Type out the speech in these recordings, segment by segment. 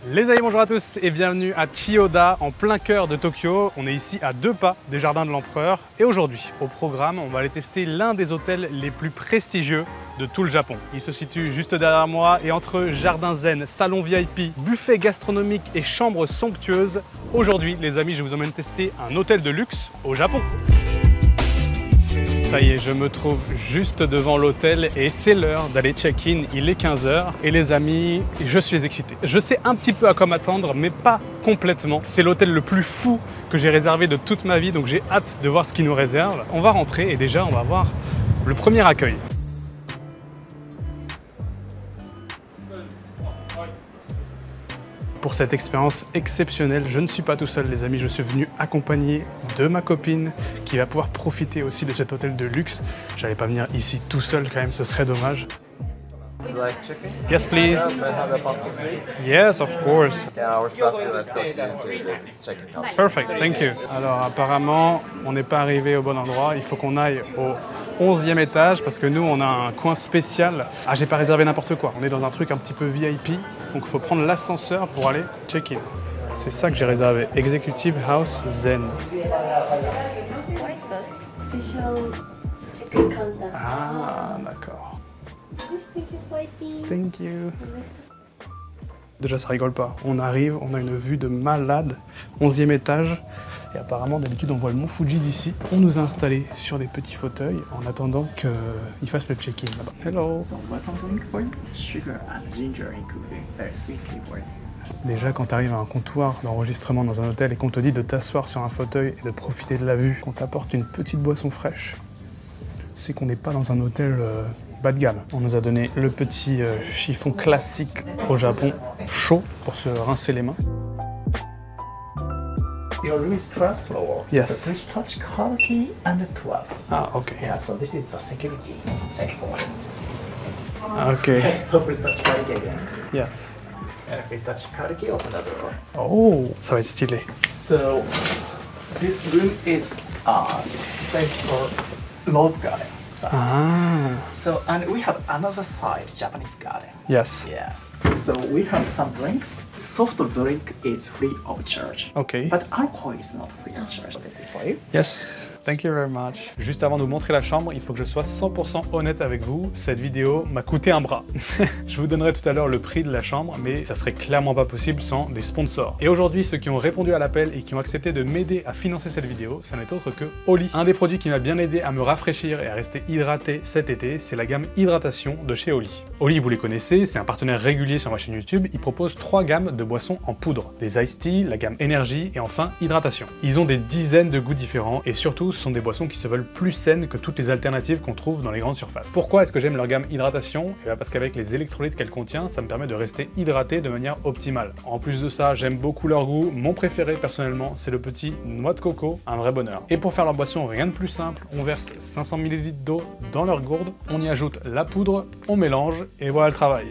Les amis, bonjour à tous et bienvenue à Chiyoda, en plein cœur de Tokyo. On est ici à 2 pas des jardins de l'Empereur. Et aujourd'hui, au programme, on va aller tester l'un des hôtels les plus prestigieux de tout le Japon. Il se situe juste derrière moi et entre jardin zen, salon VIP, buffet gastronomique et chambres somptueuses, aujourd'hui, les amis, je vous emmène tester un hôtel de luxe au Japon. Ça y est, je me trouve juste devant l'hôtel et c'est l'heure d'aller check-in. Il est 15 h et les amis, je suis excité. Je sais un petit peu à quoi m'attendre, mais pas complètement. C'est l'hôtel le plus fou que j'ai réservé de toute ma vie, donc j'ai hâte de voir ce qu'il nous réserve. On va rentrer et déjà, on va voir le premier accueil. Pour cette expérience exceptionnelle, je ne suis pas tout seul les amis, je suis venu accompagné de ma copine qui va pouvoir profiter aussi de cet hôtel de luxe. J'allais pas venir ici tout seul quand même, ce serait dommage. Yes, please. Yes, of course. Perfect, thank you. Alors apparemment, on n'est pas arrivé au bon endroit, il faut qu'on aille au 11e étage parce que nous, on a un coin spécial. Ah, j'ai pas réservé n'importe quoi, on est dans un truc un petit peu VIP. Donc il faut prendre l'ascenseur pour aller check-in. C'est ça que j'ai réservé. Executive House Zen. Ah, d'accord. Thank you. Déjà, ça rigole pas. On arrive, on a une vue de malade. 11e étage. Et apparemment, d'habitude, on voit le mont Fuji d'ici. On nous a installés sur des petits fauteuils en attendant qu'ils fassent le check-in là-bas. Hello. Déjà, quand tu arrives à un comptoir d'enregistrement dans un hôtel et qu'on te dit de t'asseoir sur un fauteuil et de profiter de la vue, qu'on t'apporte une petite boisson fraîche, c'est qu'on n'est pas dans un hôtel bas de gamme. On nous a donné le petit chiffon classique au Japon, chaud pour se rincer les mains. Your room is 12th floor. Yes. So please touch car key and 12. Ah, ok. Yeah, so this is the security. Second floor. Ok. Yes, so please touch car key again. Yes. And please touch car key, open the door. Oh, ça va être stylé. So this room is safe for Rose Garden. Ah. So, and we have another side, Japanese garden. Yes. Yes. So we have some drinks. Soft drink is free of charge. Ok. But alcohol is not free of charge. This is for you. Yes, thank you very much. Juste avant de vous montrer la chambre, il faut que je sois 100% honnête avec vous. Cette vidéo m'a coûté un bras. Je vous donnerai tout à l'heure le prix de la chambre, mais ça serait clairement pas possible sans des sponsors. Et aujourd'hui, ceux qui ont répondu à l'appel et qui ont accepté de m'aider à financer cette vidéo, ça n'est autre que Oli. Un des produits qui m'a bien aidé à me rafraîchir et à rester hydraté cet été, c'est la gamme Hydratation de chez Oli. Oli, vous les connaissez, c'est un partenaire régulier sur ma chaîne YouTube. Il propose 3 gammes de boissons en poudre. Des Ice Tea, la gamme Énergie et enfin Hydratation. Ils ont des dizaines de goûts différents et surtout, ce sont des boissons qui se veulent plus saines que toutes les alternatives qu'on trouve dans les grandes surfaces. Pourquoi est-ce que j'aime leur gamme Hydratation? Eh bien parce qu'avec les électrolytes qu'elle contient, ça me permet de rester hydraté de manière optimale. En plus de ça, j'aime beaucoup leur goût. Mon préféré personnellement, c'est le petit noix de coco, un vrai bonheur. Et pour faire leur boisson, rien de plus simple, on verse 500 ml d'eau dans leur gourde, on y ajoute la poudre, on mélange et voilà le travail.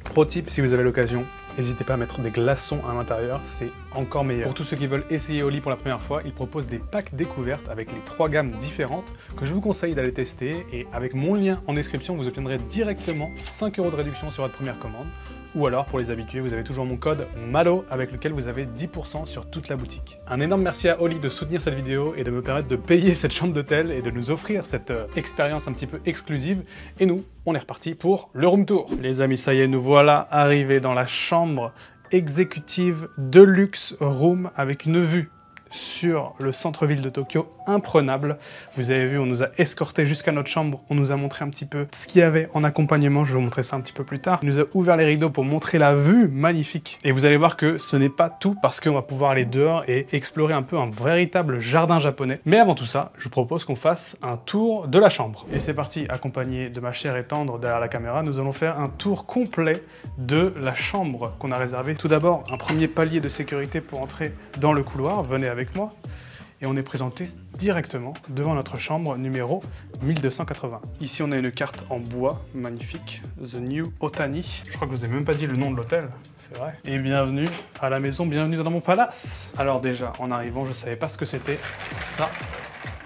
Pro tip, si vous avez l'occasion, n'hésitez pas à mettre des glaçons à l'intérieur, c'est encore meilleur. Pour tous ceux qui veulent essayer Oli pour la première fois, ils proposent des packs découvertes avec les 3 gammes différentes que je vous conseille d'aller tester et avec mon lien en description, vous obtiendrez directement 5 € de réduction sur votre première commande. Ou alors, pour les habitués, vous avez toujours mon code MALO avec lequel vous avez 10% sur toute la boutique. Un énorme merci à Oli de soutenir cette vidéo et de me permettre de payer cette chambre d'hôtel et de nous offrir cette expérience un petit peu exclusive. Et nous, on est reparti pour le room tour. Les amis, ça y est, nous voilà arrivés dans la chambre exécutive Deluxe Room avec une vue sur le centre-ville de Tokyo, imprenable. Vous avez vu, on nous a escortés jusqu'à notre chambre, on nous a montré un petit peu ce qu'il y avait en accompagnement, je vais vous montrer ça un petit peu plus tard. Il nous a ouvert les rideaux pour montrer la vue magnifique. Et vous allez voir que ce n'est pas tout, parce qu'on va pouvoir aller dehors et explorer un peu un véritable jardin japonais. Mais avant tout ça, je vous propose qu'on fasse un tour de la chambre. Et c'est parti, accompagné de ma chère et tendre derrière la caméra, nous allons faire un tour complet de la chambre qu'on a réservée. Tout d'abord, un premier palier de sécurité pour entrer dans le couloir, venez avec moi, et on est présenté directement devant notre chambre numéro 1280. Ici, on a une carte en bois magnifique, The New Otani. Je crois que je vous ai même pas dit le nom de l'hôtel, c'est vrai. Et bienvenue à la maison, bienvenue dans mon palace. Alors déjà, en arrivant, je savais pas ce que c'était ça.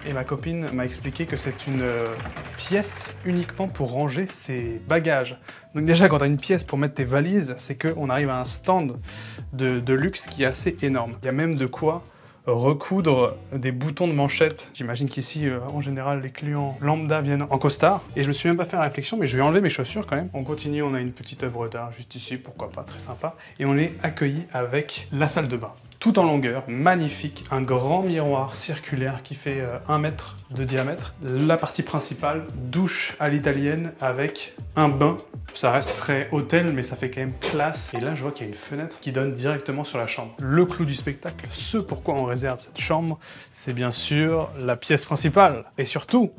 et ma copine m'a expliqué que c'est une pièce uniquement pour ranger ses bagages. Donc déjà, quand tu as une pièce pour mettre tes valises, c'est qu'on arrive à un stand de luxe qui est assez énorme. Il y a même de quoi recoudre des boutons de manchette. J'imagine qu'ici, en général, les clients lambda viennent en costard. Et je me suis même pas fait la réflexion, mais je vais enlever mes chaussures quand même. On continue, on a une petite œuvre d'art juste ici, pourquoi pas, très sympa. Et on est accueilli avec la salle de bain. Tout en longueur, magnifique, un grand miroir circulaire qui fait 1 mètre de diamètre. La partie principale, douche à l'italienne avec un bain. Ça reste très hôtel, mais ça fait quand même classe. Et là, je vois qu'il y a une fenêtre qui donne directement sur la chambre. Le clou du spectacle, ce pourquoi on réserve cette chambre, c'est bien sûr la pièce principale. Et surtout,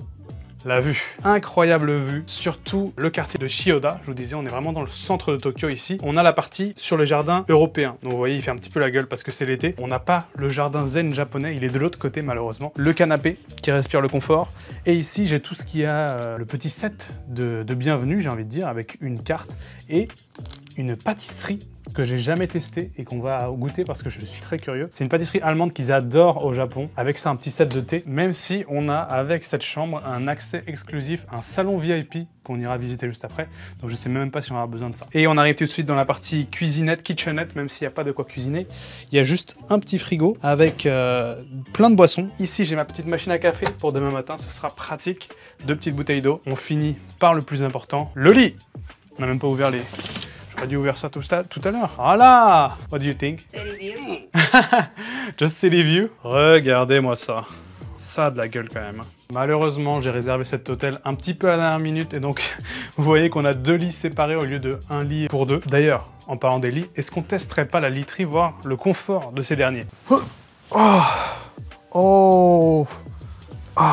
la vue. Incroyable vue, surtout le quartier de Chiyoda. Je vous disais, on est vraiment dans le centre de Tokyo ici. On a la partie sur le jardin européen. Donc vous voyez, il fait un petit peu la gueule parce que c'est l'été. On n'a pas le jardin zen japonais, il est de l'autre côté malheureusement. Le canapé qui respire le confort. Et ici, j'ai tout ce qui a le petit set de bienvenue, j'ai envie de dire, avec une carte et une pâtisserie que j'ai jamais testé et qu'on va goûter parce que je suis très curieux. C'est une pâtisserie allemande qu'ils adorent au Japon. Avec ça, un petit set de thé. Même si on a, avec cette chambre, un accès exclusif, un salon VIP qu'on ira visiter juste après. Donc je sais même pas si on aura besoin de ça. Et on arrive tout de suite dans la partie cuisinette, kitchenette, même s'il n'y a pas de quoi cuisiner. Il y a juste un petit frigo avec plein de boissons. Ici, j'ai ma petite machine à café pour demain matin. Ce sera pratique. 2 petites bouteilles d'eau. On finit par le plus important, le lit. On n'a même pas ouvert les... J'aurais dû ouvrir ça tout à l'heure. Voilà! What do you think? City view. Just city view. Regardez-moi ça. Ça a de la gueule quand même. Malheureusement, j'ai réservé cet hôtel un petit peu à la dernière minute et donc vous voyez qu'on a 2 lits séparés au lieu de 1 lit pour 2. D'ailleurs, en parlant des lits, est-ce qu'on testerait pas la literie, voir le confort de ces derniers? Oh,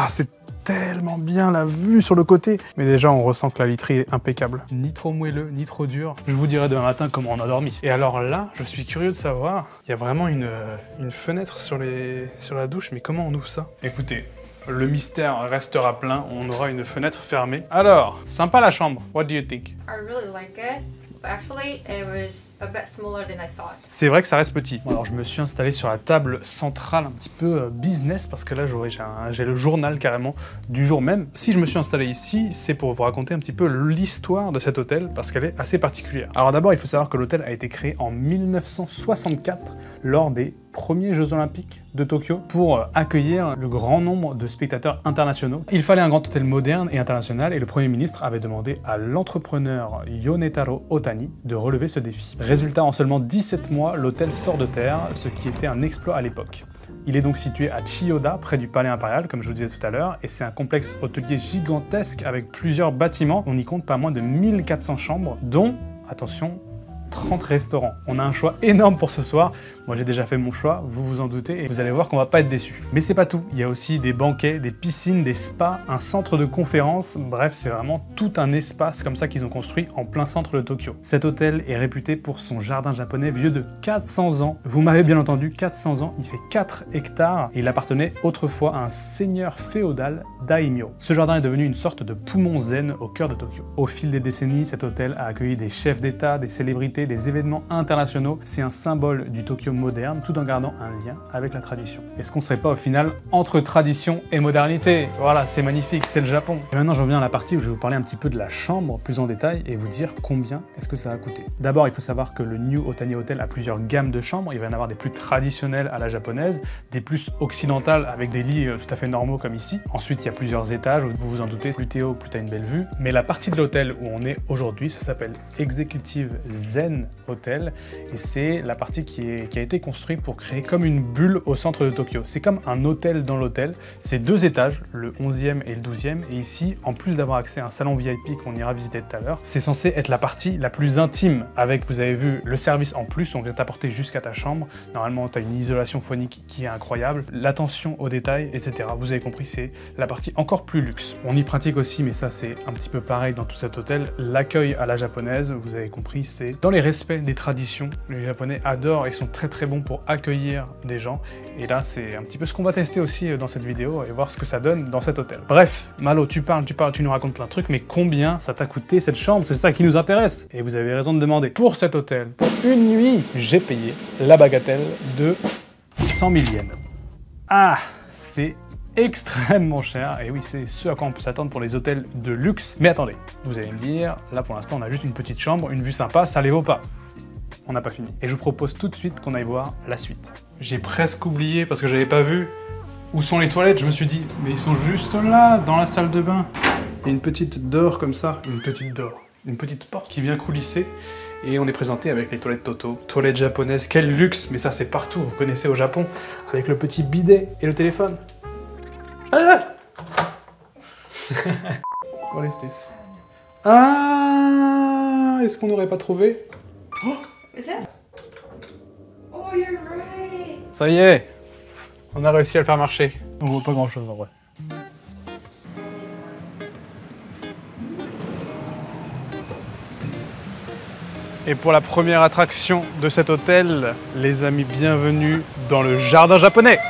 c'est tellement bien la vue sur le côté. Mais déjà, on ressent que la literie est impeccable. Ni trop moelleux, ni trop dur. Je vous dirai demain matin comment on a dormi. Et alors là, je suis curieux de savoir, il y a vraiment une fenêtre sur la douche, mais comment on ouvre ça? Écoutez, le mystère restera plein, on aura une fenêtre fermée. Alors, sympa la chambre, what do you think? I really like it. Actually, it was a bit smaller than I thought. C'est vrai que ça reste petit. Bon, alors je me suis installé sur la table centrale un petit peu business parce que là j'ai le journal carrément du jour même. Si je me suis installé ici, c'est pour vous raconter un petit peu l'histoire de cet hôtel parce qu'elle est assez particulière. Alors d'abord, il faut savoir que l'hôtel a été créé en 1964 lors des premiers Jeux Olympiques de Tokyo pour accueillir le grand nombre de spectateurs internationaux. Il fallait un grand hôtel moderne et international et le Premier ministre avait demandé à l'entrepreneur Yonetaro Otani de relever ce défi. Résultat, en seulement 17 mois, l'hôtel sort de terre, ce qui était un exploit à l'époque. Il est donc situé à Chiyoda, près du palais impérial, comme je vous disais tout à l'heure, et c'est un complexe hôtelier gigantesque avec plusieurs bâtiments. On y compte pas moins de 1400 chambres, dont, attention, 30 restaurants. On a un choix énorme pour ce soir. Moi, j'ai déjà fait mon choix, vous vous en doutez, et vous allez voir qu'on va pas être déçus. Mais c'est pas tout. Il y a aussi des banquets, des piscines, des spas, un centre de conférence. Bref, c'est vraiment tout un espace comme ça qu'ils ont construit en plein centre de Tokyo. Cet hôtel est réputé pour son jardin japonais vieux de 400 ans. Vous m'avez bien entendu, 400 ans. Il fait 4 hectares et il appartenait autrefois à un seigneur féodal daimyo. Ce jardin est devenu une sorte de poumon zen au cœur de Tokyo. Au fil des décennies, cet hôtel a accueilli des chefs d'État, des célébrités, des événements internationaux. C'est un symbole du Tokyo moderne tout en gardant un lien avec la tradition. Est-ce qu'on serait pas au final entre tradition et modernité? Voilà, c'est magnifique, c'est le Japon. Et maintenant j'en viens à la partie où je vais vous parler un petit peu de la chambre plus en détail et vous dire combien est-ce que ça va coûter. D'abord, il faut savoir que le New Otani Hotel a plusieurs gammes de chambres. Il va y en avoir des plus traditionnelles à la japonaise, des plus occidentales avec des lits tout à fait normaux comme ici. Ensuite, il y a plusieurs étages, vous vous en doutez, plus t'es haut, plus t'as une belle vue. Mais la partie de l'hôtel où on est aujourd'hui, ça s'appelle Executive Zen Hotel et c'est la partie qui a été construite pour créer comme une bulle au centre de Tokyo. C'est comme un hôtel dans l'hôtel. C'est 2 étages, le 11e et le 12e. Et ici, en plus d'avoir accès à un salon VIP qu'on ira visiter tout à l'heure, c'est censé être la partie la plus intime avec, vous avez vu, le service en plus. On vient t'apporter jusqu'à ta chambre. Normalement, tu as une isolation phonique qui est incroyable. L'attention aux détails, etc. Vous avez compris, c'est la partie encore plus luxe. On y pratique aussi, mais ça, c'est un petit peu pareil dans tout cet hôtel. L'accueil à la japonaise, vous avez compris, c'est dans les respects des traditions. Les Japonais adorent et sont très très bons pour accueillir des gens. Et là, c'est un petit peu ce qu'on va tester aussi dans cette vidéo et voir ce que ça donne dans cet hôtel. Bref, Malo, tu parles, tu nous racontes plein de trucs, mais combien ça t'a coûté cette chambre? C'est ça qui nous intéresse. Et vous avez raison de demander. Pour cet hôtel, pour une nuit, j'ai payé la bagatelle de 100 000 yens. Ah, c'est extrêmement cher. Et oui, c'est ce à quoi on peut s'attendre pour les hôtels de luxe. Mais attendez, vous allez me dire, là pour l'instant on a juste une petite chambre, une vue sympa, ça les vaut pas. On n'a pas fini. Et je vous propose tout de suite qu'on aille voir la suite. J'ai presque oublié parce que j'avais pas vu où sont les toilettes. Je me suis dit, mais ils sont juste là, dans la salle de bain. Il y a une petite door comme ça, une petite porte qui vient coulisser. Et on est présenté avec les toilettes Toto. Toilettes japonaises, quel luxe, mais ça c'est partout, vous connaissez au Japon, avec le petit bidet et le téléphone. Ah What is this? Ah, est-ce qu'on n'aurait pas trouvé? Oh, Is it? Oh, you're right. ça y est, on a réussi à le faire marcher. On voit pas grand chose en vrai. Et pour la première attraction de cet hôtel, les amis, bienvenue dans le jardin japonais.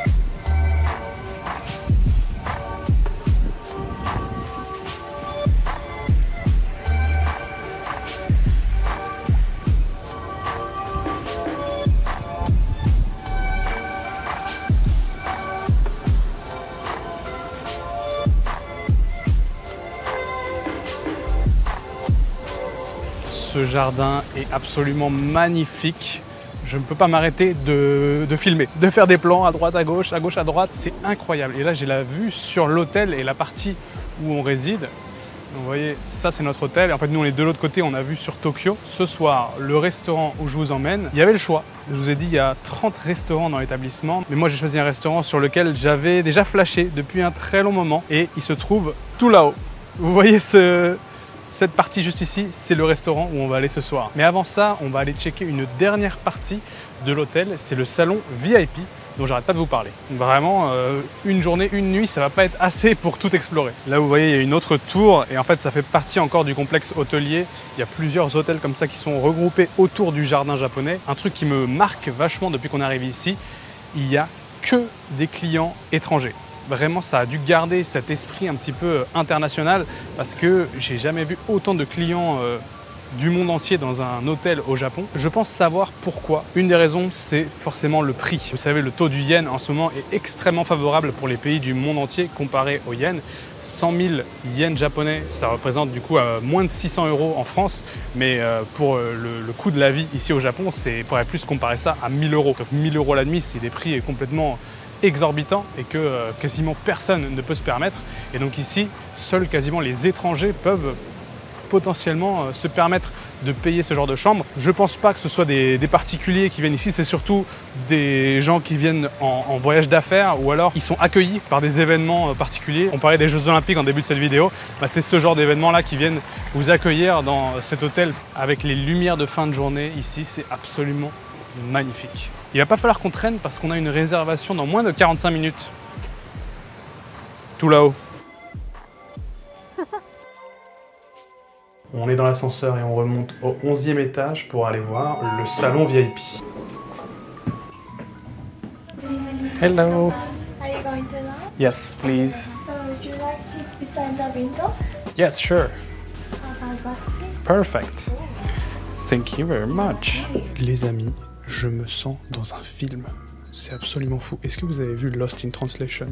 Ce jardin est absolument magnifique. Je ne peux pas m'arrêter de filmer, de faire des plans à droite, à gauche, à droite. C'est incroyable. Et là, j'ai la vue sur l'hôtel et la partie où on réside. Donc, vous voyez, ça, c'est notre hôtel. Et en fait, nous, on est de l'autre côté, on a vu sur Tokyo. Ce soir, le restaurant où je vous emmène, il y avait le choix. Je vous ai dit, il y a 30 restaurants dans l'établissement. Mais moi, j'ai choisi un restaurant sur lequel j'avais déjà flashé depuis un très long moment. Et il se trouve tout là-haut. Vous voyez cette partie juste ici, c'est le restaurant où on va aller ce soir. Mais avant ça, on va aller checker une dernière partie de l'hôtel, c'est le salon VIP dont j'arrête pas de vous parler. Vraiment, une journée, une nuit, ça va pas être assez pour tout explorer. Là, vous voyez, il y a une autre tour et en fait, ça fait partie encore du complexe hôtelier. Il y a plusieurs hôtels comme ça qui sont regroupés autour du jardin japonais. Un truc qui me marque vachement depuis qu'on est arrivé ici, il y a que des clients étrangers. Vraiment, ça a dû garder cet esprit un petit peu international parce que j'ai jamais vu autant de clients du monde entier dans un hôtel au Japon. Je pense savoir pourquoi. Une des raisons, c'est forcément le prix. Vous savez, le taux du yen en ce moment est extrêmement favorable pour les pays du monde entier comparé au yen. 100 000 yens japonais, ça représente du coup moins de 600 € en France, mais pour le coût de la vie ici au Japon, il faudrait plus comparer ça à 1000 €. Donc 1000 € la nuit, c'est des prix complètement exorbitant et que quasiment personne ne peut se permettre. Et donc ici, seuls quasiment les étrangers peuvent potentiellement se permettre de payer ce genre de chambre. Je pense pas que ce soit des particuliers qui viennent ici, c'est surtout des gens qui viennent en voyage d'affaires ou alors ils sont accueillis par des événements particuliers. On parlait des Jeux Olympiques en début de cette vidéo, c'est ce genre d'événements là qui viennent vous accueillir dans cet hôtel avec les lumières de fin de journée. Ici, c'est absolument magnifique. Il va pas falloir qu'on traîne parce qu'on a une réservation dans moins de 45 minutes. Tout là-haut. On est dans l'ascenseur et on remonte au 11e étage pour aller voir le salon VIP. Hello. Are you going to now? Yes, please. So would you like seat beside the window? Yes, sure. Fantastic. Perfect. Thank you very much. Les amis, je me sens dans un film. C'est absolument fou. Est-ce que vous avez vu Lost in Translation?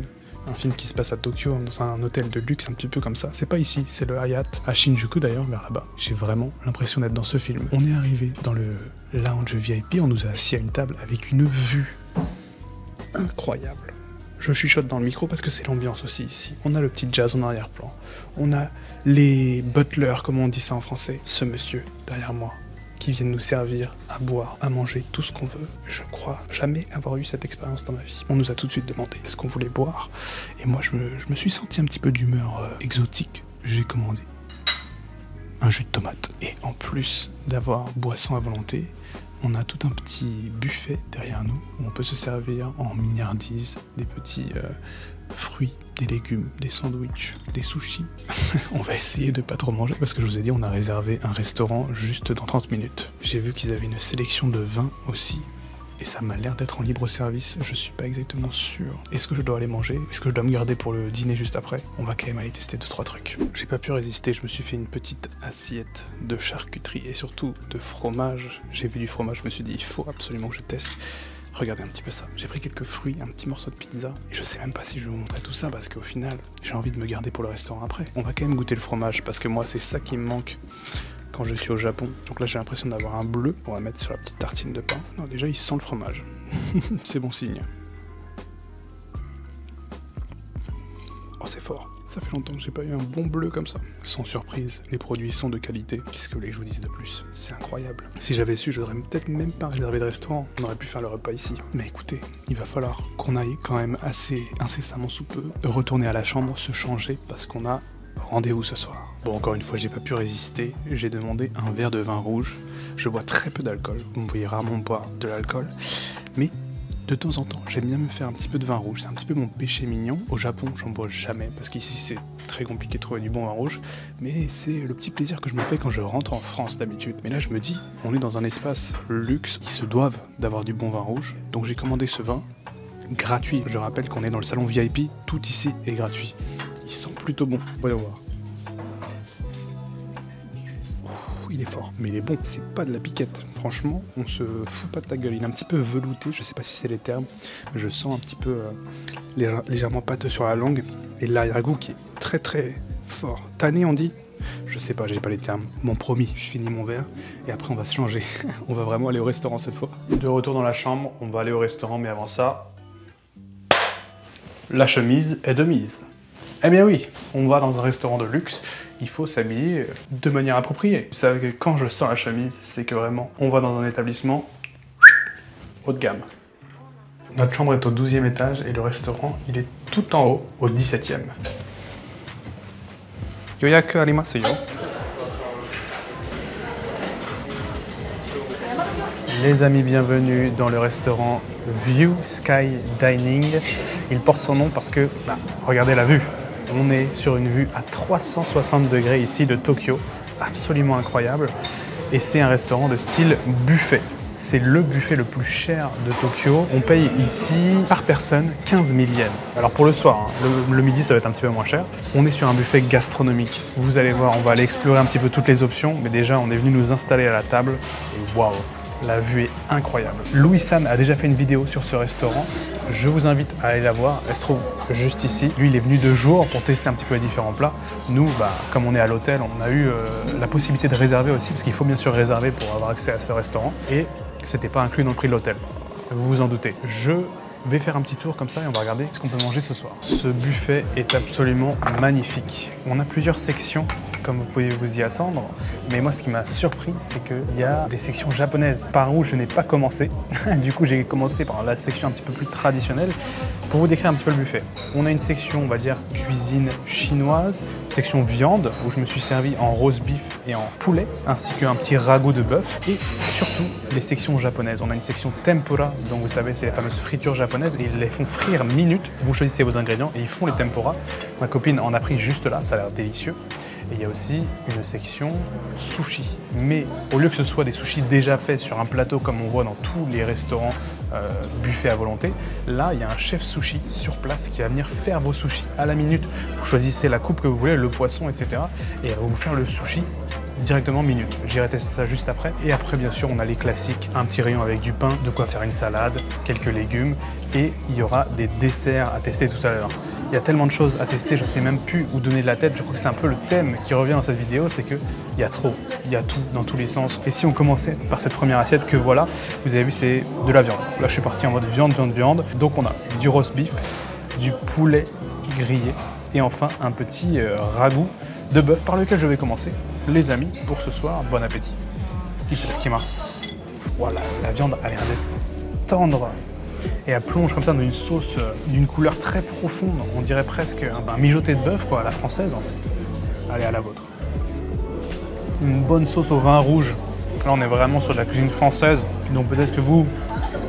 Un film qui se passe à Tokyo, dans un hôtel de luxe, un petit peu comme ça. C'est pas ici, c'est le Hyatt, à Shinjuku d'ailleurs, vers là-bas. J'ai vraiment l'impression d'être dans ce film. On est arrivé dans le lounge VIP, on nous a assis à une table avec une vue incroyable. Je chuchote dans le micro parce que c'est l'ambiance aussi ici. On a le petit jazz en arrière-plan. On a les butlers, comme on dit ça en français. Ce monsieur derrière moi, qui viennent nous servir à boire, à manger, tout ce qu'on veut. Je crois jamais avoir eu cette expérience dans ma vie. On nous a tout de suite demandé ce qu'on voulait boire. Et moi, je me suis senti un petit peu d'humeur exotique. J'ai commandé un jus de tomate. Et en plus d'avoir boisson à volonté, on a tout un petit buffet derrière nous où on peut se servir en mignardise, des petits fruits, des légumes, des sandwichs, des sushis. On va essayer de pas trop manger parce que je vous ai dit on a réservé un restaurant juste dans 30 minutes. J'ai vu qu'ils avaient une sélection de vins aussi et ça m'a l'air d'être en libre service. Je suis pas exactement sûr. Est-ce que je dois aller manger? Est-ce que je dois me garder pour le dîner juste après? On va quand même aller tester 2-3 trucs. J'ai pas pu résister, je me suis fait une petite assiette de charcuterie et surtout de fromage. J'ai vu du fromage, je me suis dit il faut absolument que je teste. Regardez un petit peu ça. J'ai pris quelques fruits, un petit morceau de pizza. Et je sais même pas si je vais vous montrer tout ça parce qu'au final, j'ai envie de me garder pour le restaurant après. On va quand même goûter le fromage parce que moi, c'est ça qui me manque quand je suis au Japon. Donc là, j'ai l'impression d'avoir un bleu. On va mettre sur la petite tartine de pain. Non, déjà, il sent le fromage. C'est bon signe. Oh, c'est fort. Ça fait longtemps que j'ai pas eu un bon bleu comme ça. Sans surprise, les produits sont de qualité. Qu'est-ce que vous voulez que je vous dise de plus? C'est incroyable. Si j'avais su, j'aurais peut-être même pas réservé de restaurant. On aurait pu faire le repas ici. Mais écoutez, il va falloir qu'on aille quand même assez incessamment sous peu retourner à la chambre, se changer parce qu'on a rendez-vous ce soir. Bon, encore une fois, j'ai pas pu résister. J'ai demandé un verre de vin rouge. Je bois très peu d'alcool. Vous me voyez rarement boire de l'alcool. Mais de temps en temps, j'aime bien me faire un petit peu de vin rouge. C'est un petit peu mon péché mignon. Au Japon, j'en bois jamais parce qu'ici, c'est très compliqué de trouver du bon vin rouge. Mais c'est le petit plaisir que je me fais quand je rentre en France d'habitude. Mais là, je me dis, on est dans un espace luxe. Ils se doivent d'avoir du bon vin rouge. Donc j'ai commandé ce vin gratuit. Je rappelle qu'on est dans le salon VIP. Tout ici est gratuit. Il sent plutôt bon. Voyons voir. Il est fort, mais il est bon. C'est pas de la piquette. Franchement, on se fout pas de ta gueule. Il est un petit peu velouté, je sais pas si c'est les termes. Je sens un petit peu légèrement pâteux sur la langue. Et l'arrière-goût qui est très très fort. Tanné, on dit? Je sais pas, j'ai pas les termes. Bon, promis, je finis mon verre et après on va se changer. On va vraiment aller au restaurant cette fois. De retour dans la chambre, on va aller au restaurant, mais avant ça, la chemise est de mise. Eh bien oui, on va dans un restaurant de luxe, il faut s'habiller de manière appropriée. Vous savez que quand je sors la chemise, c'est que vraiment, on va dans un établissement haut de gamme. Notre chambre est au 12e étage et le restaurant, il est tout en haut, au 17e. Yoyaku arimasu yo. Les amis, bienvenue dans le restaurant View Sky Dining. Il porte son nom parce que, regardez la vue. On est sur une vue à 360 degrés ici de Tokyo, absolument incroyable. Et c'est un restaurant de style buffet. C'est le buffet le plus cher de Tokyo. On paye ici par personne 15 000 yens. Alors pour le soir, hein, le midi ça va être un petit peu moins cher. On est sur un buffet gastronomique. Vous allez voir, on va aller explorer un petit peu toutes les options. Mais déjà, on est venu nous installer à la table. Et waouh, la vue est incroyable. Louis-san a déjà fait une vidéo sur ce restaurant. Je vous invite à aller la voir, elle se trouve juste ici. Lui, il est venu 2 jours pour tester un petit peu les différents plats. Nous, comme on est à l'hôtel, on a eu la possibilité de réserver aussi, parce qu'il faut bien sûr réserver pour avoir accès à ce restaurant. Et c'était pas inclus dans le prix de l'hôtel, vous vous en doutez. Je vais faire un petit tour comme ça et on va regarder ce qu'on peut manger ce soir. Ce buffet est absolument magnifique. On a plusieurs sections, comme vous pouvez vous y attendre. Mais moi, ce qui m'a surpris, c'est qu'il y a des sections japonaises par où je n'ai pas commencé. Du coup, j'ai commencé par la section un petit peu plus traditionnelle. Pour vous décrire un petit peu le buffet, on a une section, on va dire, cuisine chinoise, section viande, où je me suis servi en roast beef et en poulet, ainsi qu'un petit ragoût de bœuf, et surtout les sections japonaises. On a une section tempura, donc vous savez, c'est les fameuses fritures japonaises, et ils les font frire minutes. Vous choisissez vos ingrédients et ils font les tempura. Ma copine en a pris juste là, ça a l'air délicieux. Et il y a aussi une section sushi. Mais au lieu que ce soit des sushis déjà faits sur un plateau comme on voit dans tous les restaurants buffet à volonté, là il y a un chef sushi sur place qui va venir faire vos sushis à la minute. Vous choisissez la coupe que vous voulez, le poisson, etc. Et elle va vous faire le sushi directement minute. J'irai tester ça juste après. Et après, bien sûr, on a les classiques, un petit rayon avec du pain, de quoi faire une salade, quelques légumes. Et il y aura des desserts à tester tout à l'heure. Il y a tellement de choses à tester, je ne sais même plus où donner de la tête. Je crois que c'est un peu le thème qui revient dans cette vidéo, c'est qu'il y a trop, il y a tout dans tous les sens. Et si on commençait par cette première assiette que voilà, vous avez vu, c'est de la viande. Là, je suis parti en mode viande, viande, viande. Donc on a du roast beef, du poulet grillé et enfin un petit ragoût de bœuf par lequel je vais commencer. Les amis, pour ce soir, bon appétit. Itadakimasu. Voilà, la viande a l'air d'être tendre. Et elle plonge comme ça dans une sauce d'une couleur très profonde. On dirait presque un mijoté de bœuf, quoi, à la française en fait. Allez, à la vôtre. Une bonne sauce au vin rouge. Là, on est vraiment sur de la cuisine française. Donc peut-être que vous,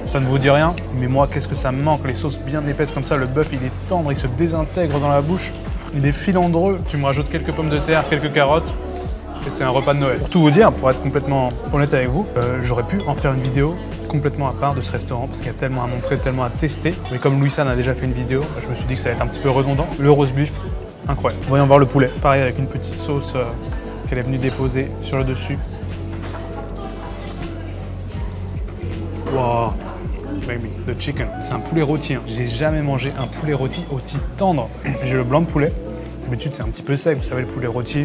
ça ne vous dit rien. Mais moi, qu'est-ce que ça me manque, les sauces bien épaisses comme ça. Le bœuf, il est tendre, il se désintègre dans la bouche. Il est filandreux. Tu me rajoutes quelques pommes de terre, quelques carottes. Et c'est un repas de Noël. Pour tout vous dire, pour être complètement honnête avec vous, j'aurais pu en faire une vidéo complètement à part de ce restaurant parce qu'il y a tellement à montrer, tellement à tester. Mais comme Louis-san a déjà fait une vidéo, je me suis dit que ça allait être un petit peu redondant. Le roast beef, incroyable. Voyons voir le poulet. Pareil avec une petite sauce qu'elle est venue déposer sur le dessus. Waouh, baby, the chicken. C'est un poulet rôti. Hein. J'ai jamais mangé un poulet rôti aussi tendre. J'ai le blanc de poulet. D'habitude, c'est un petit peu sec. Vous savez, le poulet rôti,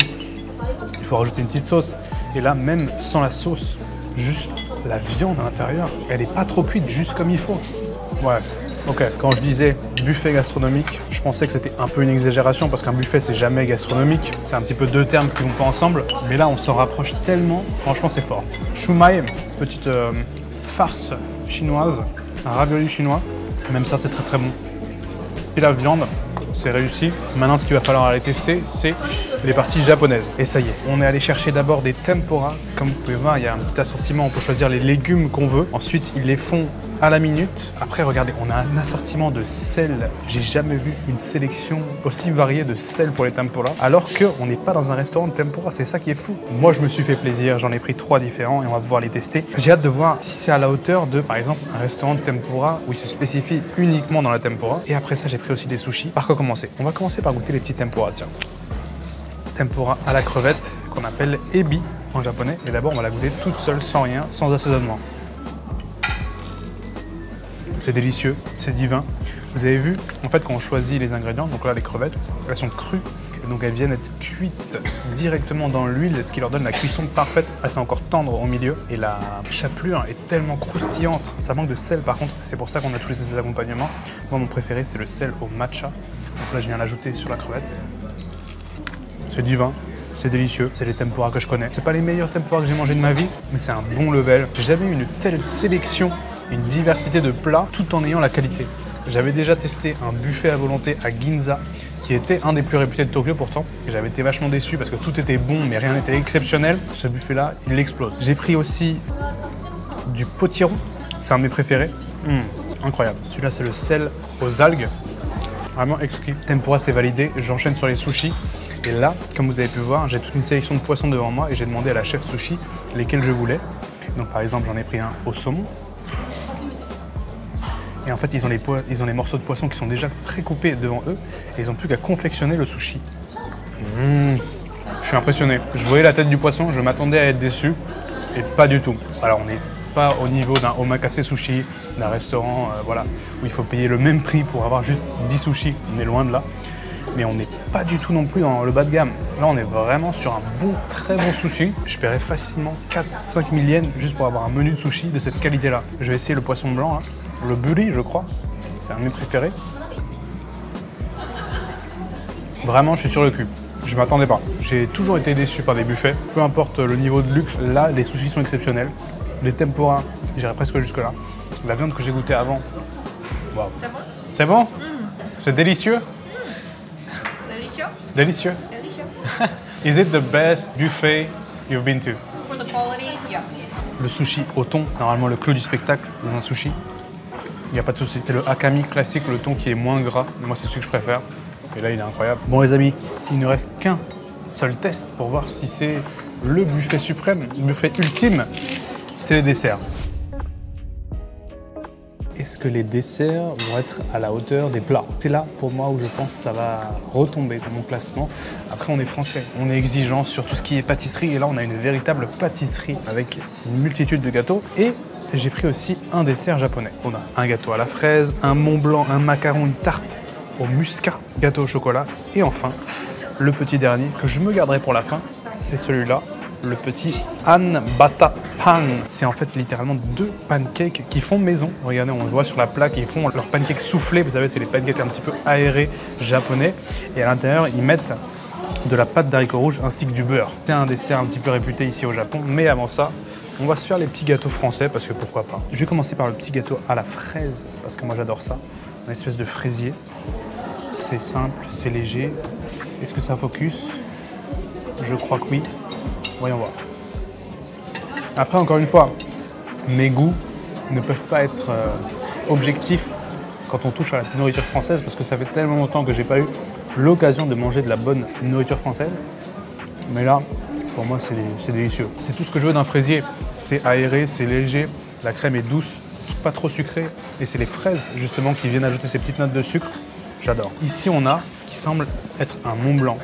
il faut rajouter une petite sauce. Et là, même sans la sauce, juste la viande à l'intérieur, elle est pas trop cuite, juste comme il faut. Ouais. Ok, quand je disais buffet gastronomique, je pensais que c'était un peu une exagération parce qu'un buffet c'est jamais gastronomique. C'est un petit peu deux termes qui vont pas ensemble. Mais là on s'en rapproche tellement, franchement c'est fort. Shumai, petite farce chinoise, un ravioli chinois. Même ça c'est très très bon. Et la viande, c'est réussi. Maintenant ce qu'il va falloir aller tester, c'est les parties japonaises. Et ça y est, on est allé chercher d'abord des tempura. Comme vous pouvez voir, il y a un petit assortiment, on peut choisir les légumes qu'on veut. Ensuite ils les font à la minute. Après, regardez, on a un assortiment de sel. J'ai jamais vu une sélection aussi variée de sel pour les tempura, alors qu'on n'est pas dans un restaurant de tempura. C'est ça qui est fou. Moi, je me suis fait plaisir. J'en ai pris 3 différents et on va pouvoir les tester. J'ai hâte de voir si c'est à la hauteur de, par exemple, un restaurant de tempura où il se spécifie uniquement dans la tempura. Et après ça, j'ai pris aussi des sushis. Par quoi commencer? On va commencer par goûter les petits tempura, tiens. Tempura à la crevette, qu'on appelle ebi en japonais. Et d'abord, on va la goûter toute seule, sans rien, sans assaisonnement. C'est délicieux, c'est divin. Vous avez vu, en fait, quand on choisit les ingrédients, donc là, les crevettes, elles sont crues. Et donc, elles viennent être cuites directement dans l'huile, ce qui leur donne la cuisson parfaite. Elles sont encore tendres au milieu. Et la chapelure est tellement croustillante. Ça manque de sel, par contre. C'est pour ça qu'on a tous ces accompagnements. Moi, mon préféré, c'est le sel au matcha. Donc là, je viens l'ajouter sur la crevette. C'est divin. C'est délicieux, c'est les tempura que je connais. C'est pas les meilleurs tempura que j'ai mangé de ma vie, mais c'est un bon level. J'ai jamais eu une telle sélection, une diversité de plats, tout en ayant la qualité. J'avais déjà testé un buffet à volonté à Ginza, qui était un des plus réputés de Tokyo pourtant. Et j'avais été vachement déçu parce que tout était bon, mais rien n'était exceptionnel. Ce buffet-là, il explose. J'ai pris aussi du potiron, c'est un de mes préférés. Incroyable. Celui-là, c'est le sel aux algues. Vraiment exquis. Tempura, c'est validé. J'enchaîne sur les sushis. Et là, comme vous avez pu voir, j'ai toute une sélection de poissons devant moi et j'ai demandé à la chef sushi lesquels je voulais. Donc par exemple, j'en ai pris un au saumon. Et en fait, ils ont les morceaux de poisson qui sont déjà précoupés devant eux et ils n'ont plus qu'à confectionner le sushi. Je suis impressionné. Je voyais la tête du poisson, je m'attendais à être déçu et pas du tout. Alors on n'est pas au niveau d'un omakase sushi, d'un restaurant voilà, où il faut payer le même prix pour avoir juste 10 sushis. On est loin de là. Mais on n'est pas du tout non plus dans le bas de gamme. Là, on est vraiment sur un bon, très bon sushi. Je paierais facilement 4-5 000 yens juste pour avoir un menu de sushi de cette qualité-là. Je vais essayer le poisson blanc, là. Le buri, je crois. C'est un de mes préférés. Vraiment, je suis sur le cul. Je ne m'attendais pas. J'ai toujours été déçu par des buffets. Peu importe le niveau de luxe, là, les sushis sont exceptionnels. Les tempura, j'irai presque jusque-là. La viande que j'ai goûtée avant, waouh. C'est bon? C'est bon? C'est délicieux? Delicious? Délicieux. Delicious. Is it the best buffet you've been to? For the quality, yes. Le sushi au thon, normalement le clou du spectacle dans un sushi. Il n'y a pas de souci. C'est le hakami classique, le thon qui est moins gras. Moi, c'est celui que je préfère. Et là, il est incroyable. Bon, les amis, il ne reste qu'un seul test pour voir si c'est le buffet suprême, le buffet ultime. C'est les desserts. Est-ce que les desserts vont être à la hauteur des plats? C'est là, pour moi, où je pense que ça va retomber dans mon classement. Après, on est français, on est exigeant sur tout ce qui est pâtisserie. Et là, on a une véritable pâtisserie avec une multitude de gâteaux. Et j'ai pris aussi un dessert japonais. On a un gâteau à la fraise, un Mont Blanc, un macaron, une tarte au muscat, gâteau au chocolat. Et enfin, le petit dernier que je me garderai pour la fin, c'est celui-là. Le petit Anbata Pan. C'est en fait littéralement 2 pancakes qui font maison. Regardez, on le voit sur la plaque, ils font leurs pancakes soufflés. Vous savez, c'est les pancakes un petit peu aérés japonais. Et à l'intérieur, ils mettent de la pâte d'haricots rouges ainsi que du beurre. C'est un dessert un petit peu réputé ici au Japon. Mais avant ça, on va se faire les petits gâteaux français parce que pourquoi pas. Je vais commencer par le petit gâteau à la fraise parce que moi j'adore ça. Une espèce de fraisier. C'est simple, c'est léger. Est-ce que ça focus? Je crois que oui. Voyons voir. Après, encore une fois, mes goûts ne peuvent pas être objectifs quand on touche à la nourriture française parce que ça fait tellement longtemps que j'ai pas eu l'occasion de manger de la bonne nourriture française. Mais là, pour moi, c'est délicieux. C'est tout ce que je veux d'un fraisier. C'est aéré, c'est léger, la crème est douce, pas trop sucrée. Et c'est les fraises, justement, qui viennent ajouter ces petites notes de sucre. J'adore. Ici, on a ce qui semble être un Mont Blanc.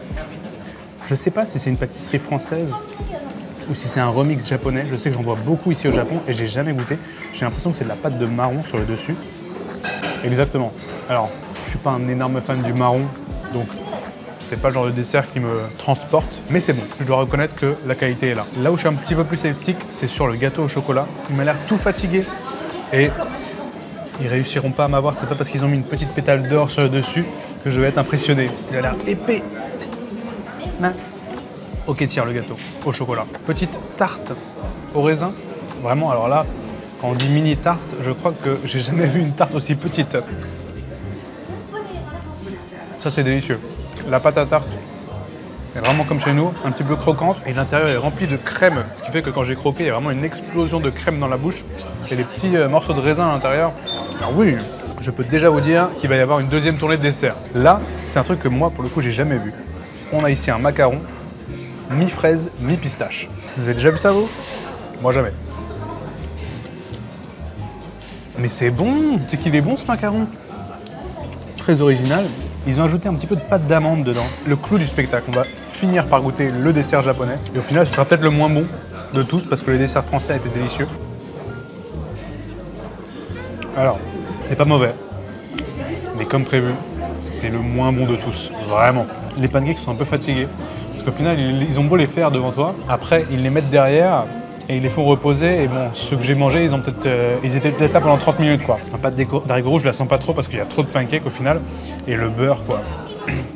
Je ne sais pas si c'est une pâtisserie française ou si c'est un remix japonais. Je sais que j'en vois beaucoup ici au Japon et j'ai jamais goûté. J'ai l'impression que c'est de la pâte de marron sur le dessus. Exactement. Alors, je suis pas un énorme fan du marron, donc c'est pas le genre de dessert qui me transporte, mais c'est bon. Je dois reconnaître que la qualité est là. Là où je suis un petit peu plus sceptique, c'est sur le gâteau au chocolat. Il m'a l'air tout fatigué et ils réussiront pas à m'avoir. C'est pas parce qu'ils ont mis une petite pétale d'or sur le dessus que je vais être impressionné. Il a l'air épais. Ok, tiens, le gâteau au chocolat. Petite tarte au raisin. Vraiment, alors là, quand on dit mini tarte, je crois que j'ai jamais vu une tarte aussi petite. Ça, c'est délicieux. La pâte à tarte est vraiment comme chez nous, un petit peu croquante. Et l'intérieur est rempli de crème, ce qui fait que quand j'ai croqué, il y a vraiment une explosion de crème dans la bouche. Et les petits morceaux de raisin à l'intérieur. Alors oui, je peux déjà vous dire qu'il va y avoir une deuxième tournée de dessert. Là, c'est un truc que moi, pour le coup, j'ai jamais vu. On a ici un macaron, mi-fraise, mi-pistache. Vous avez déjà vu ça, vous? Moi, jamais. Mais c'est bon! C'est qu'il est bon, ce macaron! Très original. Ils ont ajouté un petit peu de pâte d'amande dedans. Le clou du spectacle, on va finir par goûter le dessert japonais. Et au final, ce sera peut-être le moins bon de tous parce que les desserts français étaient délicieux. Alors, c'est pas mauvais. Mais comme prévu, c'est le moins bon de tous. Vraiment. Les pancakes sont un peu fatigués. Parce qu'au final, ils ont beau les faire devant toi. Après, ils les mettent derrière et ils les font reposer. Et bon, ceux que j'ai mangés, ils étaient peut-être là pendant 30 minutes, quoi. La pâte d'haricots rouge, je la sens pas trop parce qu'il y a trop de pancakes au final. Et le beurre, quoi.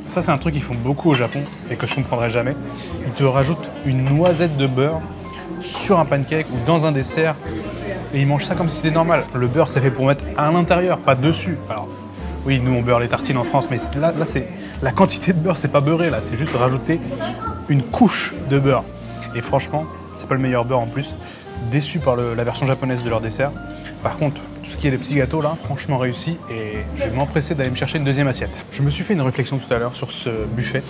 Ça, c'est un truc qu'ils font beaucoup au Japon et que je comprendrai jamais. Ils te rajoutent une noisette de beurre sur un pancake ou dans un dessert. Et ils mangent ça comme si c'était normal. Le beurre, c'est fait pour mettre à l'intérieur, pas dessus. Alors, oui, nous, on beurre les tartines en France, mais là c'est la quantité de beurre, c'est pas beurré, là. C'est juste rajouter une couche de beurre. Et franchement, c'est pas le meilleur beurre en plus. Déçu par la version japonaise de leur dessert. Par contre, tout ce qui est les petits gâteaux là, franchement réussi et je vais m'empresser d'aller me chercher une deuxième assiette. Je me suis fait une réflexion tout à l'heure sur ce buffet.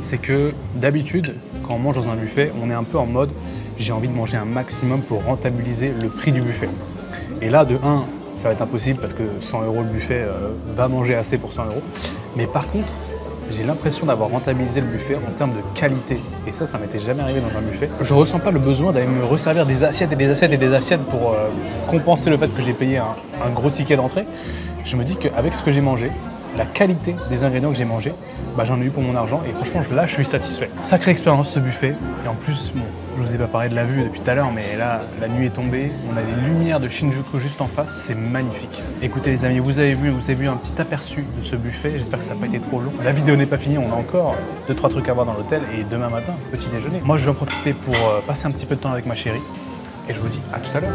C'est que d'habitude, quand on mange dans un buffet, on est un peu en mode j'ai envie de manger un maximum pour rentabiliser le prix du buffet. Et là, de 1, ça va être impossible parce que 100 € le buffet va manger assez pour 100 €. Mais par contre, j'ai l'impression d'avoir rentabilisé le buffet en termes de qualité. Et ça m'était jamais arrivé dans un buffet. Je ressens pas le besoin d'aller me resservir des assiettes et des assiettes et des assiettes pour compenser le fait que j'ai payé un gros ticket d'entrée. Je me dis qu'avec ce que j'ai mangé, la qualité des ingrédients que j'ai mangés, bah, j'en ai eu pour mon argent et franchement là je suis satisfait. Sacrée expérience ce buffet et en plus, bon, je vous ai pas parlé de la vue depuis tout à l'heure mais là la nuit est tombée, on a les lumières de Shinjuku juste en face, c'est magnifique. Écoutez les amis, vous avez vu un petit aperçu de ce buffet, j'espère que ça n'a pas été trop long. La vidéo n'est pas finie, on a encore 2-3 trucs à voir dans l'hôtel et demain matin, petit déjeuner. Moi je vais en profiter pour passer un petit peu de temps avec ma chérie et je vous dis à tout à l'heure.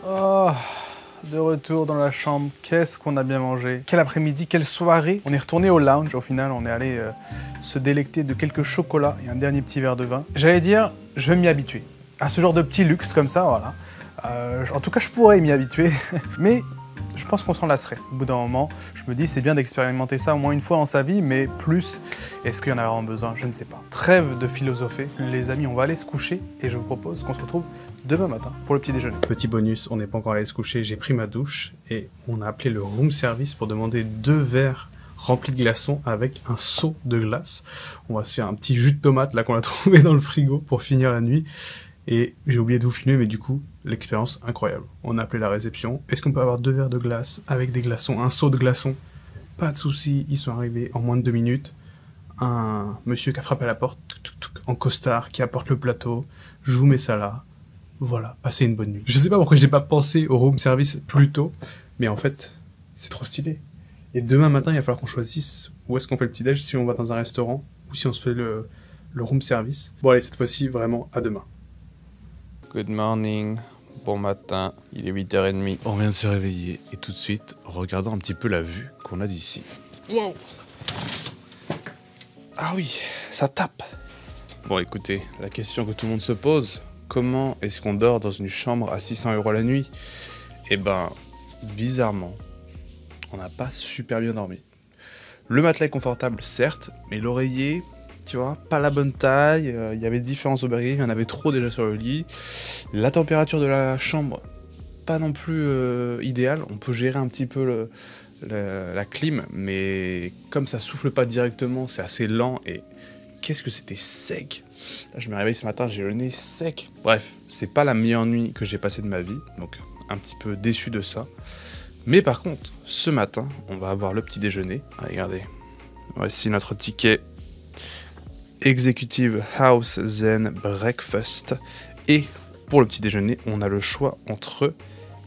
Oh. De retour dans la chambre, qu'est-ce qu'on a bien mangé. Quel après-midi, quelle soirée. On est retourné au lounge, au final on est allé se délecter de quelques chocolats et un dernier petit verre de vin. J'allais dire, je vais m'y habituer à ce genre de petit luxe comme ça, voilà. En tout cas je pourrais m'y habituer, mais je pense qu'on s'en lasserait. Au bout d'un moment, je me dis c'est bien d'expérimenter ça au moins une fois dans sa vie, mais plus, est-ce qu'il y en a vraiment besoin? Je ne sais pas. Trêve de philosopher. Les amis, on va aller se coucher et je vous propose qu'on se retrouve demain matin pour le petit déjeuner. Petit bonus, on n'est pas encore allé se coucher, j'ai pris ma douche et on a appelé le room service pour demander 2 verres remplis de glaçons avec un seau de glace. On va se faire un petit jus de tomate là qu'on a trouvé dans le frigo pour finir la nuit. Et j'ai oublié de vous filmer, mais du coup, l'expérience incroyable. On a appelé la réception. Est-ce qu'on peut avoir 2 verres de glace avec des glaçons, un seau de glaçons? Pas de souci, ils sont arrivés en moins de 2 minutes. Un monsieur qui a frappé à la porte, en costard, qui apporte le plateau. Je vous mets ça là. Voilà, passez une bonne nuit. Je sais pas pourquoi j'ai pas pensé au room service plus tôt, mais en fait, c'est trop stylé. Et demain matin, il va falloir qu'on choisisse où est-ce qu'on fait le petit-déj, si on va dans un restaurant ou si on se fait le room service. Bon allez, cette fois-ci, vraiment, à demain. Good morning, bon matin, il est 8h30. On vient de se réveiller et tout de suite, regardons un petit peu la vue qu'on a d'ici. Wow! Ah oui, ça tape! Bon écoutez, la question que tout le monde se pose, comment est-ce qu'on dort dans une chambre à 600 € la nuit? Eh ben, bizarrement, on n'a pas super bien dormi. Le matelas est confortable, certes, mais l'oreiller, tu vois, pas la bonne taille, il y avait différents oreillers, il y en avait trop déjà sur le lit. La température de la chambre, pas non plus idéale, on peut gérer un petit peu la clim, mais comme ça souffle pas directement, c'est assez lent et qu'est-ce que c'était sec. Là, je me réveille ce matin, j'ai le nez sec. Bref, c'est pas la meilleure nuit que j'ai passée de ma vie, donc un petit peu déçu de ça. Mais par contre, ce matin, on va avoir le petit déjeuner. Regardez, voici notre ticket Executive House Zen Breakfast. Et pour le petit déjeuner, on a le choix entre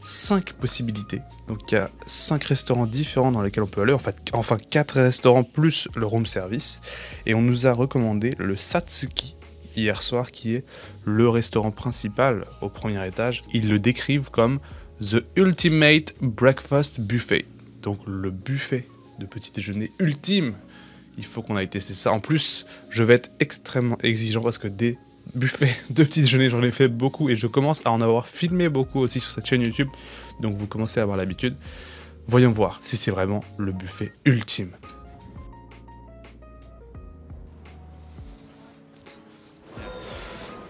5 possibilités. Donc il y a 5 restaurants différents dans lesquels on peut aller, enfin 4 restaurants plus le room service. Et on nous a recommandé le Satsuki hier soir, qui est le restaurant principal au premier étage. Ils le décrivent comme The Ultimate Breakfast Buffet. Donc le buffet de petit déjeuner ultime. Il faut qu'on aille tester ça. En plus, je vais être extrêmement exigeant parce que des buffets de petit déjeuner, j'en ai fait beaucoup et je commence à en avoir filmé beaucoup aussi sur cette chaîne YouTube. Donc vous commencez à avoir l'habitude. Voyons voir si c'est vraiment le buffet ultime.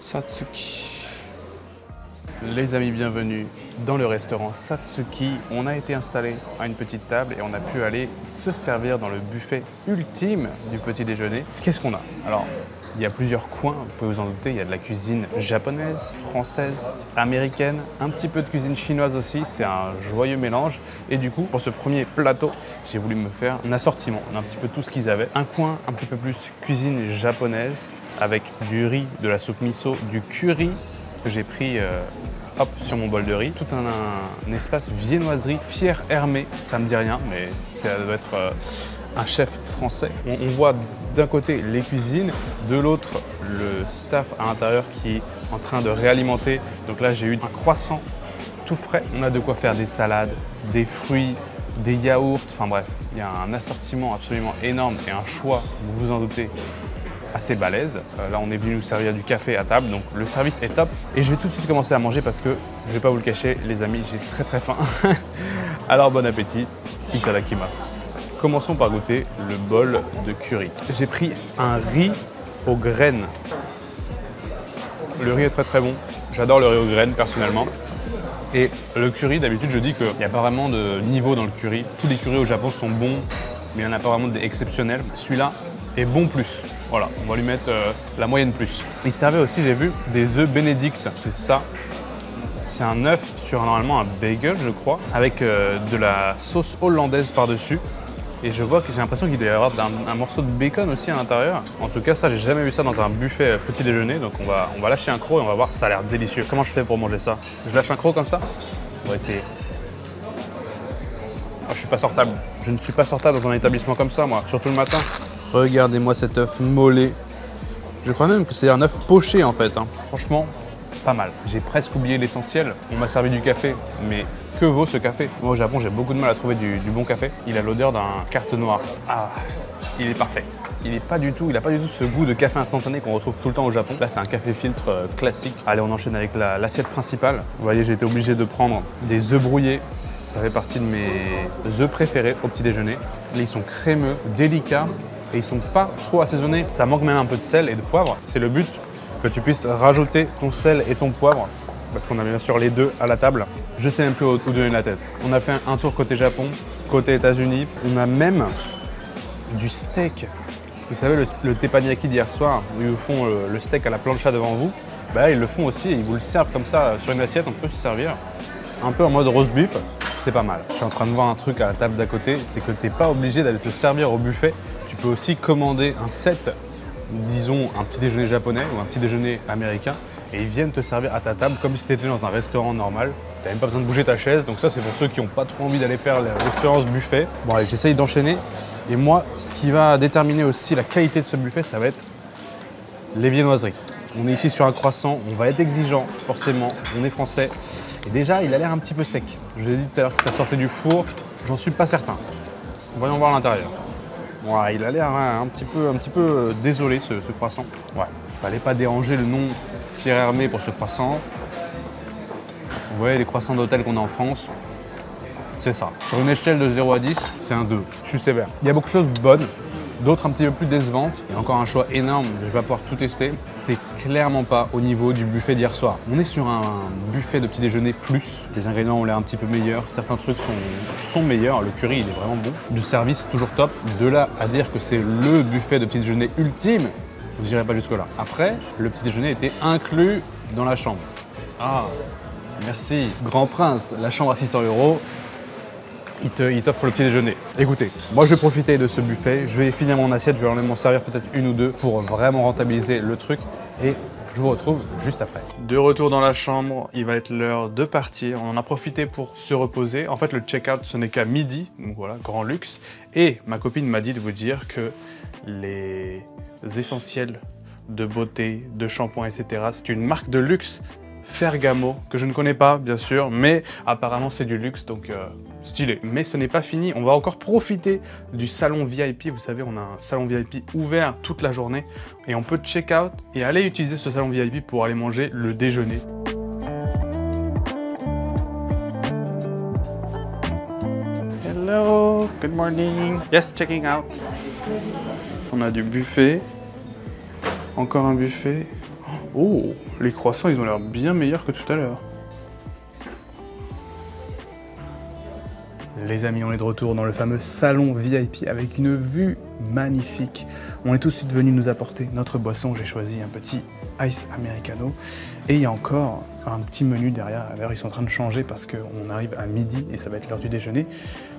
Satsuki. Les amis, bienvenue dans le restaurant Satsuki. On a été installé à une petite table et on a pu aller se servir dans le buffet ultime du petit déjeuner. Qu'est-ce qu'on a? Alors, il y a plusieurs coins, vous pouvez vous en douter. Il y a de la cuisine japonaise, française, américaine, un petit peu de cuisine chinoise aussi. C'est un joyeux mélange. Et du coup, pour ce premier plateau, j'ai voulu me faire un assortiment. On a un petit peu tout ce qu'ils avaient. Un coin un petit peu plus cuisine japonaise avec du riz, de la soupe miso, du curry que j'ai pris sur mon bol de riz. Tout un espace viennoiserie Pierre Hermé. Ça me dit rien, mais ça doit être un chef français. On voit d'un côté les cuisines, de l'autre le staff à l'intérieur qui est en train de réalimenter. Donc là, j'ai eu un croissant tout frais. On a de quoi faire des salades, des fruits, des yaourts. Enfin bref, il y a un assortiment absolument énorme et un choix, vous vous en doutez, assez balèze. Là, on est venu nous servir du café à table, donc le service est top. Et je vais tout de suite commencer à manger parce que, je vais pas vous le cacher, les amis, j'ai très faim. Alors bon appétit, itadakimasu. Commençons par goûter le bol de curry. J'ai pris un riz aux graines. Le riz est très bon. J'adore le riz aux graines personnellement. Et le curry, d'habitude, je dis qu'il n'y a pas vraiment de niveau dans le curry. Tous les currys au Japon sont bons, mais il n'y en a pas vraiment d'exceptionnels. Celui-là est bon plus. Voilà, on va lui mettre la moyenne plus. Il servait aussi, j'ai vu, des œufs bénédicts. C'est ça. C'est un œuf sur normalement un bagel, je crois, avec de la sauce hollandaise par-dessus. Et je vois que j'ai l'impression qu'il doit y avoir un morceau de bacon aussi à l'intérieur. En tout cas, ça, j'ai jamais vu ça dans un buffet petit déjeuner. Donc on va lâcher un croc et on va voir, ça a l'air délicieux. Comment je fais pour manger ça? Je lâche un croc comme ça? On va essayer. Oh, je suis pas sortable. Je ne suis pas sortable dans un établissement comme ça, moi. Surtout le matin. Regardez-moi cet œuf mollet. Je crois même que c'est un œuf poché en fait. Franchement, pas mal. J'ai presque oublié l'essentiel. On m'a servi du café, mais que vaut ce café? Moi au Japon, j'ai beaucoup de mal à trouver du bon café. Il a l'odeur d'un carte noire. Ah, il est parfait. Il n'a pas du tout ce goût de café instantané qu'on retrouve tout le temps au Japon. Là, c'est un café filtre classique. Allez, on enchaîne avec l'assiette principale. Vous voyez, j'ai été obligé de prendre des œufs brouillés. Ça fait partie de mes œufs préférés au petit déjeuner. Là, ils sont crémeux, délicats et ils sont pas trop assaisonnés. Ça manque même un peu de sel et de poivre. C'est le but, que tu puisses rajouter ton sel et ton poivre, parce qu'on a bien sûr les deux à la table. Je sais même plus où donner la tête. On a fait un tour côté Japon, côté États-Unis. On a même du steak. Vous savez, le teppanyaki d'hier soir, où ils font le steak à la plancha devant vous, bah, ils le font aussi et ils vous le servent comme ça sur une assiette. On peut se servir un peu en mode roast beef. C'est pas mal. Je suis en train de voir un truc à la table d'à côté, c'est que tu n'es pas obligé d'aller te servir au buffet. Tu peux aussi commander un set, disons un petit déjeuner japonais ou un petit déjeuner américain, et ils viennent te servir à ta table comme si tu étais dans un restaurant normal. Tu n'as même pas besoin de bouger ta chaise, donc ça c'est pour ceux qui n'ont pas trop envie d'aller faire l'expérience buffet. Bon allez, j'essaye d'enchaîner. Et moi, ce qui va déterminer aussi la qualité de ce buffet, ça va être les viennoiseries. On est ici sur un croissant, on va être exigeant, forcément, on est français. Et déjà, il a l'air un petit peu sec. Je vous ai dit tout à l'heure que ça sortait du four, j'en suis pas certain. Voyons voir l'intérieur. Ouais, il a l'air un petit peu désolé ce croissant. Ouais, il fallait pas déranger le nom Pierre Hermé pour ce croissant. Vous voyez les croissants d'hôtel qu'on a en France, c'est ça. Sur une échelle de 0 à 10, c'est un 2. Je suis sévère. Il y a beaucoup de choses bonnes, d'autres un petit peu plus décevantes. Il y a encore un choix énorme, je vais pas pouvoir tout tester. C'est clairement pas au niveau du buffet d'hier soir. On est sur un buffet de petit déjeuner plus. Les ingrédients ont l'air un petit peu meilleurs. Certains trucs sont meilleurs. Le curry, il est vraiment bon. Le service, toujours top. De là à dire que c'est le buffet de petit déjeuner ultime, J'irai pas jusque là. Après, le petit déjeuner était inclus dans la chambre. Ah, merci. Grand Prince, la chambre à 600 €. Il t'offre le petit déjeuner. Écoutez, moi je vais profiter de ce buffet, je vais finir mon assiette, je vais m'en servir peut-être une ou deux pour vraiment rentabiliser le truc et je vous retrouve juste après. De retour dans la chambre, il va être l'heure de partir. On en a profité pour se reposer. En fait, le check-out, ce n'est qu'à midi, donc voilà, grand luxe. Et ma copine m'a dit de vous dire que les essentiels de beauté, de shampoing, etc., c'est une marque de luxe, Ferragamo, que je ne connais pas bien sûr, mais apparemment c'est du luxe, donc stylé. Mais ce n'est pas fini, on va encore profiter du salon VIP. Vous savez, on a un salon VIP ouvert toute la journée et on peut check out et aller utiliser ce salon VIP pour aller manger le déjeuner. Hello, good morning. Yes, checking out. On a du buffet, encore un buffet. Oh, les croissants, ils ont l'air bien meilleurs que tout à l'heure. Les amis, on est de retour dans le fameux salon VIP avec une vue magnifique. On est tout de suite venus nous apporter notre boisson. J'ai choisi un petit Ice Americano. Et il y a encore un petit menu derrière. D'ailleurs, ils sont en train de changer parce qu'on arrive à midi et ça va être l'heure du déjeuner.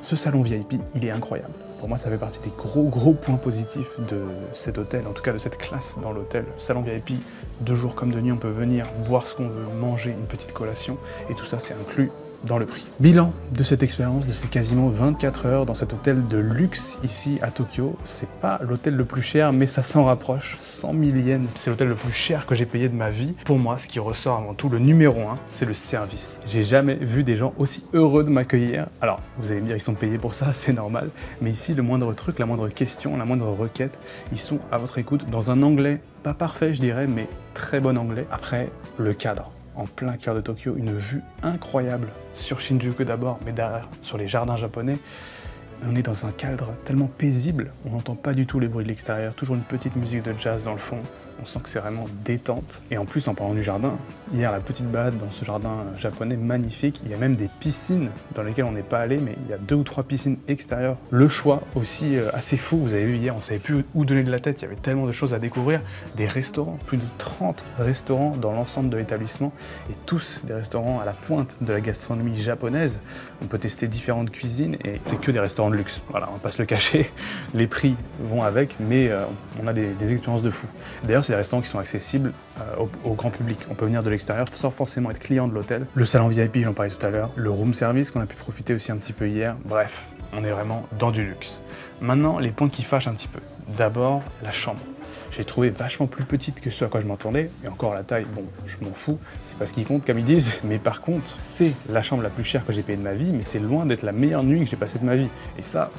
Ce salon VIP, il est incroyable. Pour moi, ça fait partie des gros points positifs de cet hôtel, en tout cas de cette classe dans l'hôtel. Salon VIP, de jour comme de nuit, on peut venir boire ce qu'on veut, manger une petite collation et tout ça, c'est inclus dans le prix. Bilan de cette expérience, de ces quasiment 24 heures dans cet hôtel de luxe ici à Tokyo. C'est pas l'hôtel le plus cher, mais ça s'en rapproche. 100 000 yens, c'est l'hôtel le plus cher que j'ai payé de ma vie. Pour moi, ce qui ressort avant tout, le numéro 1, c'est le service. J'ai jamais vu des gens aussi heureux de m'accueillir. Alors, vous allez me dire, ils sont payés pour ça, c'est normal. Mais ici, le moindre truc, la moindre question, la moindre requête, ils sont à votre écoute dans un anglais pas parfait, je dirais, mais très bon anglais. Après, le cadre. En plein cœur de Tokyo, une vue incroyable sur Shinjuku d'abord, mais derrière, sur les jardins japonais. On est dans un cadre tellement paisible, on n'entend pas du tout les bruits de l'extérieur, toujours une petite musique de jazz dans le fond. On sent que c'est vraiment détente. Et en plus, en parlant du jardin, hier, la petite balade dans ce jardin japonais magnifique, il y a même des piscines dans lesquelles on n'est pas allé, mais il y a 2 ou 3 piscines extérieures. Le choix aussi assez fou, vous avez vu hier, on ne savait plus où donner de la tête, il y avait tellement de choses à découvrir. Des restaurants, plus de 30 restaurants dans l'ensemble de l'établissement, et tous des restaurants à la pointe de la gastronomie japonaise. On peut tester différentes cuisines, et c'est que des restaurants de luxe. Voilà, on va pas se le cacher, les prix vont avec, mais on a des expériences de fou. D'ailleurs, c'est des restaurants qui sont accessibles au grand public. On peut venir de l'extérieur sans forcément être client de l'hôtel. Le salon VIP, j'en parlais tout à l'heure. Le room service qu'on a pu profiter aussi un petit peu hier. Bref, on est vraiment dans du luxe. Maintenant, les points qui fâchent un petit peu. D'abord, la chambre. J'ai trouvé vachement plus petite que ce à quoi je m'attendais. Et encore la taille, bon, je m'en fous. C'est pas ce qui compte, comme ils disent. Mais par contre, c'est la chambre la plus chère que j'ai payée de ma vie, mais c'est loin d'être la meilleure nuit que j'ai passée de ma vie. Et ça,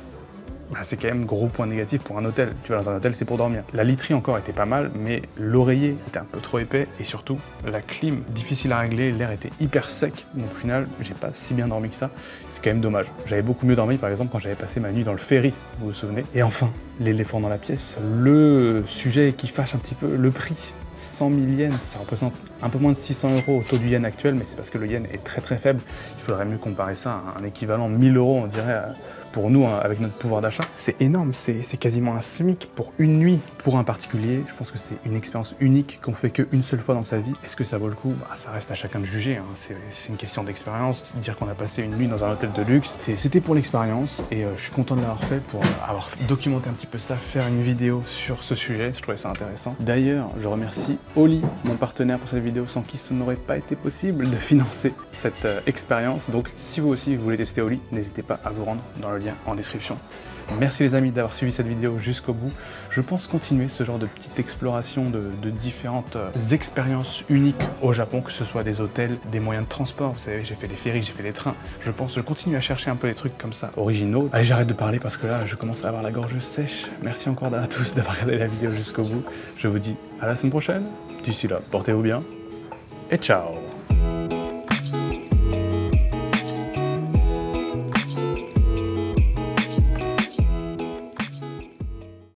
c'est quand même gros point négatif pour un hôtel. Tu vas dans un hôtel, c'est pour dormir. La literie encore était pas mal, mais l'oreiller était un peu trop épais et surtout la clim difficile à régler, l'air était hyper sec. Donc au final, j'ai pas si bien dormi que ça. C'est quand même dommage. J'avais beaucoup mieux dormi par exemple quand j'avais passé ma nuit dans le ferry, vous vous souvenez. Et enfin, l'éléphant dans la pièce, le sujet qui fâche un petit peu, le prix. 100 000 yens, ça représente un peu moins de 600 € au taux du yen actuel, mais c'est parce que le yen est très faible. Il faudrait mieux comparer ça à un équivalent 1000 €, on dirait, pour nous, avec notre pouvoir d'achat. C'est énorme, c'est quasiment un SMIC pour une nuit. Pour un particulier, je pense que c'est une expérience unique qu'on fait qu'une seule fois dans sa vie. Est-ce que ça vaut le coup? Ça reste à chacun de juger, hein. C'est une question d'expérience. Dire qu'on a passé une nuit dans un hôtel de luxe, c'était pour l'expérience et je suis content de l'avoir fait pour avoir documenté un petit peu ça, faire une vidéo sur ce sujet. Je trouvais ça intéressant. D'ailleurs, je remercie Oli, mon partenaire pour cette vidéo, sans qui ce n'aurait pas été possible de financer cette expérience. Donc si vous aussi vous voulez tester Oli, n'hésitez pas à vous rendre dans le lien en description. Merci les amis d'avoir suivi cette vidéo jusqu'au bout. Je pense continuer ce genre de petite exploration de différentes expériences uniques au Japon, que ce soit des hôtels, des moyens de transport. Vous savez, j'ai fait les ferries, j'ai fait les trains. Je continue à chercher un peu des trucs comme ça, originaux. Allez, j'arrête de parler parce que là, je commence à avoir la gorge sèche. Merci encore à tous d'avoir regardé la vidéo jusqu'au bout. Je vous dis à la semaine prochaine. D'ici là, portez-vous bien et ciao!